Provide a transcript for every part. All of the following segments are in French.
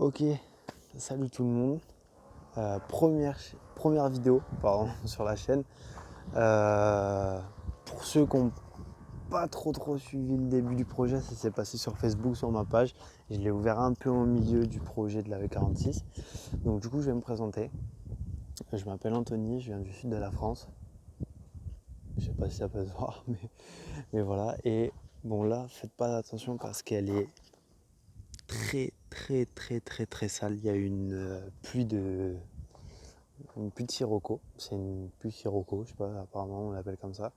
Ok, salut tout le monde. Première vidéo sur la chaîne. Pour ceux qui n'ont pas trop suivi le début du projet, ça s'est passé sur Facebook, sur ma page. Je l'ai ouvert un peu au milieu du projet de la V46. Donc du coup, je vais me présenter. Je m'appelle Anthony, je viens du sud de la France. Je sais pas si ça peut se voir, mais voilà. Et bon là, faites pas attention parce qu'elle est très sale. Il y a une pluie de sirocco. C'est une pluie sirocco, je sais pas, apparemment on l'appelle comme ça.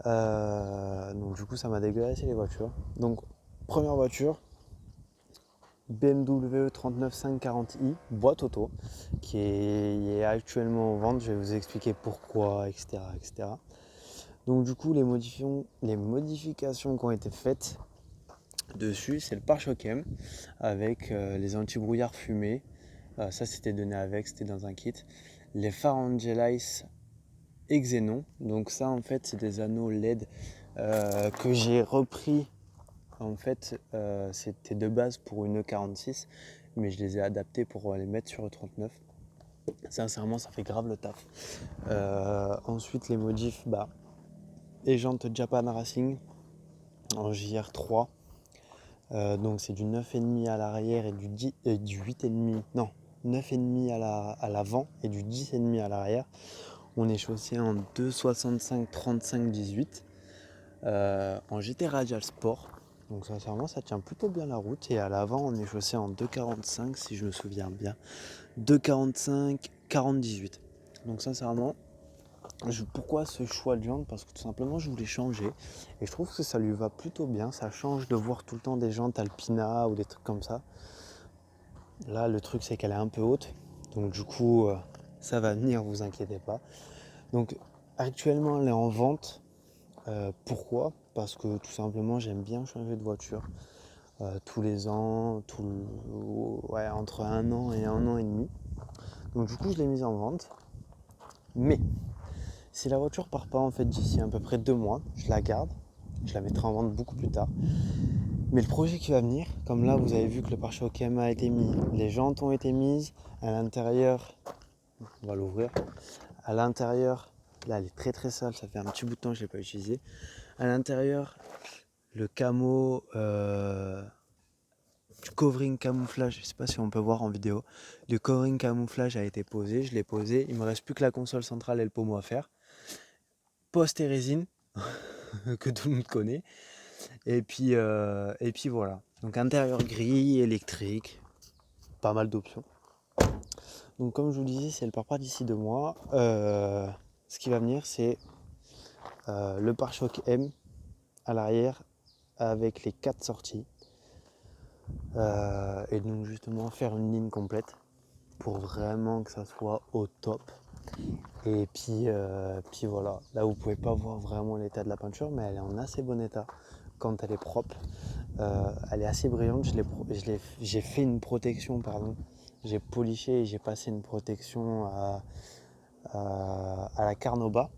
Donc du coup ça m'a dégueulassé les voitures. Donc première voiture, BMW 39540i, boîte auto, qui est actuellement en vente. Je vais vous expliquer pourquoi, etc. Donc du coup les modifications qui ont été faites dessus, c'est le pare-choc M avec les anti-brouillards fumés. Ça c'était donné avec, c'était dans un kit. Les phares Angelize et Xenon. Donc ça en fait c'est des anneaux LED que j'ai repris. En fait c'était de base pour une E46, mais je les ai adaptés pour les mettre sur E39. Sincèrement ça fait grave le taf. Ensuite les modifs, les jantes Japan Racing en JR3. Donc c'est du 9,5 à l'arrière et du 8,5, non, 9,5 à l'avant et du 10,5 à l'arrière. On est chaussé en 2,65 35 18 en GT Radial Sport. Donc sincèrement ça tient plutôt bien la route. Et à l'avant on est chaussé en 2,45 si je me souviens bien. 2,45 40 18. Donc sincèrement, pourquoi ce choix de jantes? Parce que tout simplement je voulais changer et je trouve que ça lui va plutôt bien. Ça change de voir tout le temps des jantes Alpina ou des trucs comme ça. Là le truc c'est qu'elle est un peu haute, donc du coup ça va venir, vous inquiétez pas. Donc actuellement elle est en vente. Pourquoi? Parce que tout simplement j'aime bien changer de voiture tous les ans, entre un an et un an et demi. Donc du coup je l'ai mise en vente. Mais si la voiture part pas en fait d'ici à peu près 2 mois, je la garde, je la mettrai en vente beaucoup plus tard. Mais le projet qui va venir, comme là vous avez vu que le pare-choc M a été mis, les jantes ont été mises, à l'intérieur, on va l'ouvrir, à l'intérieur, là elle est très sale, ça fait un petit bout de temps que je ne l'ai pas utilisé. À l'intérieur, le camo, du covering camouflage, je ne sais pas si on peut voir en vidéo, le covering camouflage a été posé, je l'ai posé, il ne me reste plus que la console centrale et le pommeau à faire. Poste et résine, que tout le monde connaît. Et puis voilà. Donc intérieur gris, électrique, pas mal d'options. Donc comme je vous le disais, si elle part pas d'ici 2 mois, ce qui va venir c'est le pare-choc M à l'arrière avec les 4 sorties. Et donc justement faire une ligne complète pour vraiment que ça soit au top. Et puis voilà, là vous pouvez pas voir vraiment l'état de la peinture, mais elle est en assez bon état quand elle est propre. Elle est assez brillante, j'ai fait une protection, j'ai poliché et j'ai passé une protection à la Carnauba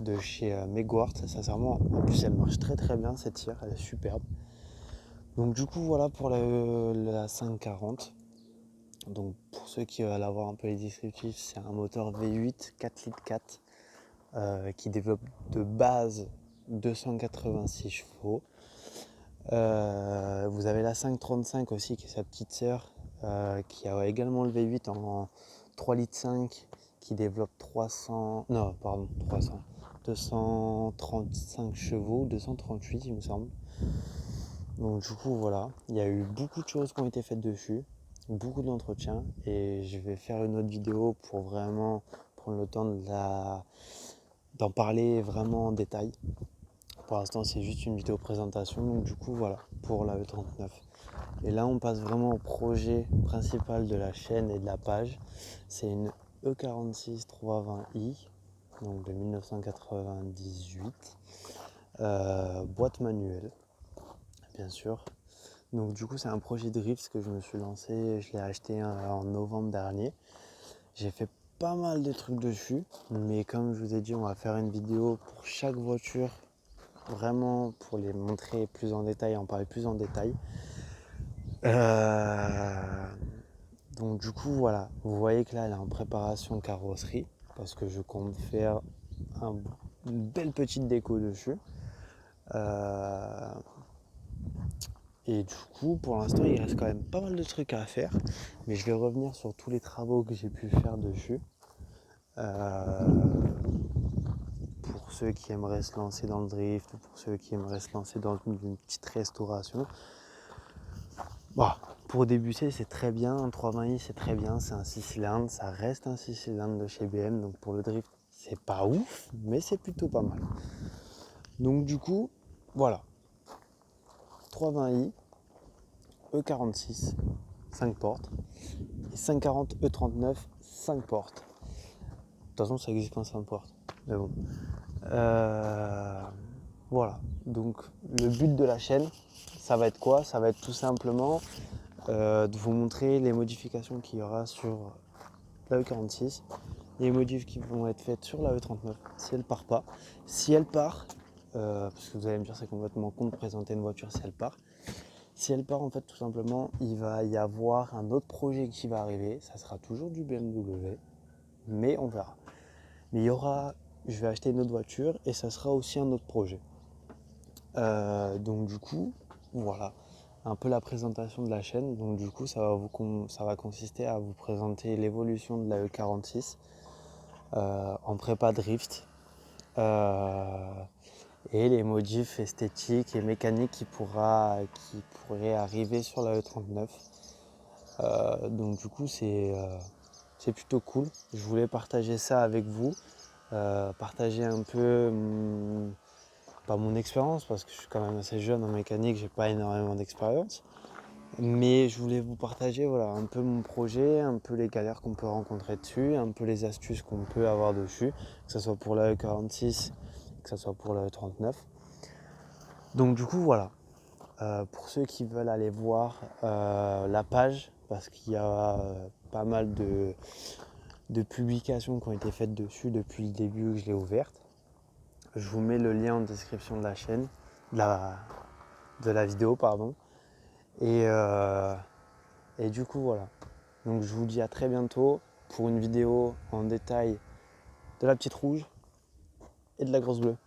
de chez Meguard. Sincèrement, en plus elle marche très bien cette tire, elle est superbe. Donc du coup voilà pour la 540. Donc pour ceux qui veulent avoir un peu les descriptifs, c'est un moteur V8 4 litres 4 qui développe de base 286 chevaux. Vous avez la 535 aussi qui est sa petite sœur qui a également le V8 en 3 litres 5 qui développe 235 chevaux, 238 il me semble. Donc du coup voilà, il y a eu beaucoup de choses qui ont été faites dessus, beaucoup d'entretiens et je vais faire une autre vidéo pour vraiment prendre le temps d'en parler vraiment en détail. Pour l'instant c'est juste une vidéo présentation, donc du coup voilà pour la E39. Et là on passe vraiment au projet principal de la chaîne et de la page. C'est une E46 320i, donc de 1998, boîte manuelle bien sûr. Donc du coup c'est un projet drift que je me suis lancé, je l'ai acheté en novembre dernier. J'ai fait pas mal de trucs dessus, mais comme je vous ai dit, on va faire une vidéo pour chaque voiture, vraiment pour les montrer plus en détail, en parler plus en détail. Donc du coup voilà, vous voyez que là elle est en préparation carrosserie parce que je compte faire une belle petite déco dessus. Et du coup pour l'instant il reste quand même pas mal de trucs à faire, mais je vais revenir sur tous les travaux que j'ai pu faire dessus. Pour ceux qui aimeraient se lancer dans le drift, ou pour ceux qui aimeraient se lancer dans une petite restauration. Bah, pour débuter, c'est très bien, un 320i c'est très bien, c'est un 6 cylindres, ça reste un 6 cylindres de chez BM, donc pour le drift, c'est pas ouf, mais c'est plutôt pas mal. Donc du coup, voilà, 320i, E46, 5 portes, et 540 E39, 5 portes. De toute façon, ça existe en 5 portes, mais bon. Voilà, donc le but de la chaîne, ça va être quoi? Ça va être tout simplement de vous montrer les modifications qu'il y aura sur la E46, les modifs qui vont être faites sur la E39 si elle part pas. Si elle part, parce que vous allez me dire c'est complètement con de présenter une voiture si elle part. Si elle part en fait tout simplement, il va y avoir un autre projet qui va arriver, ça sera toujours du BMW, mais on verra. Mais il y aura, je vais acheter une autre voiture et ça sera aussi un autre projet. Donc du coup, voilà, un peu la présentation de la chaîne. Donc du coup, ça va consister à vous présenter l'évolution de la E46 en prépa drift et les modifs esthétiques et mécaniques qui pourraient arriver sur la E39. Donc du coup, c'est plutôt cool. Je voulais partager ça avec vous, partager un peu pas mon expérience parce que je suis quand même assez jeune en mécanique, j'ai pas énormément d'expérience. Mais je voulais vous partager voilà, un peu mon projet, un peu les galères qu'on peut rencontrer dessus, un peu les astuces qu'on peut avoir dessus, que ce soit pour la E46, que ce soit pour la E39. Donc du coup voilà, pour ceux qui veulent aller voir la page, parce qu'il y a pas mal de publications qui ont été faites dessus depuis le début que je l'ai ouverte. Je vous mets le lien en description de la chaîne, de la vidéo, pardon. Et du coup, voilà. Donc je vous dis à très bientôt pour une vidéo en détail de la petite rouge et de la grosse bleue.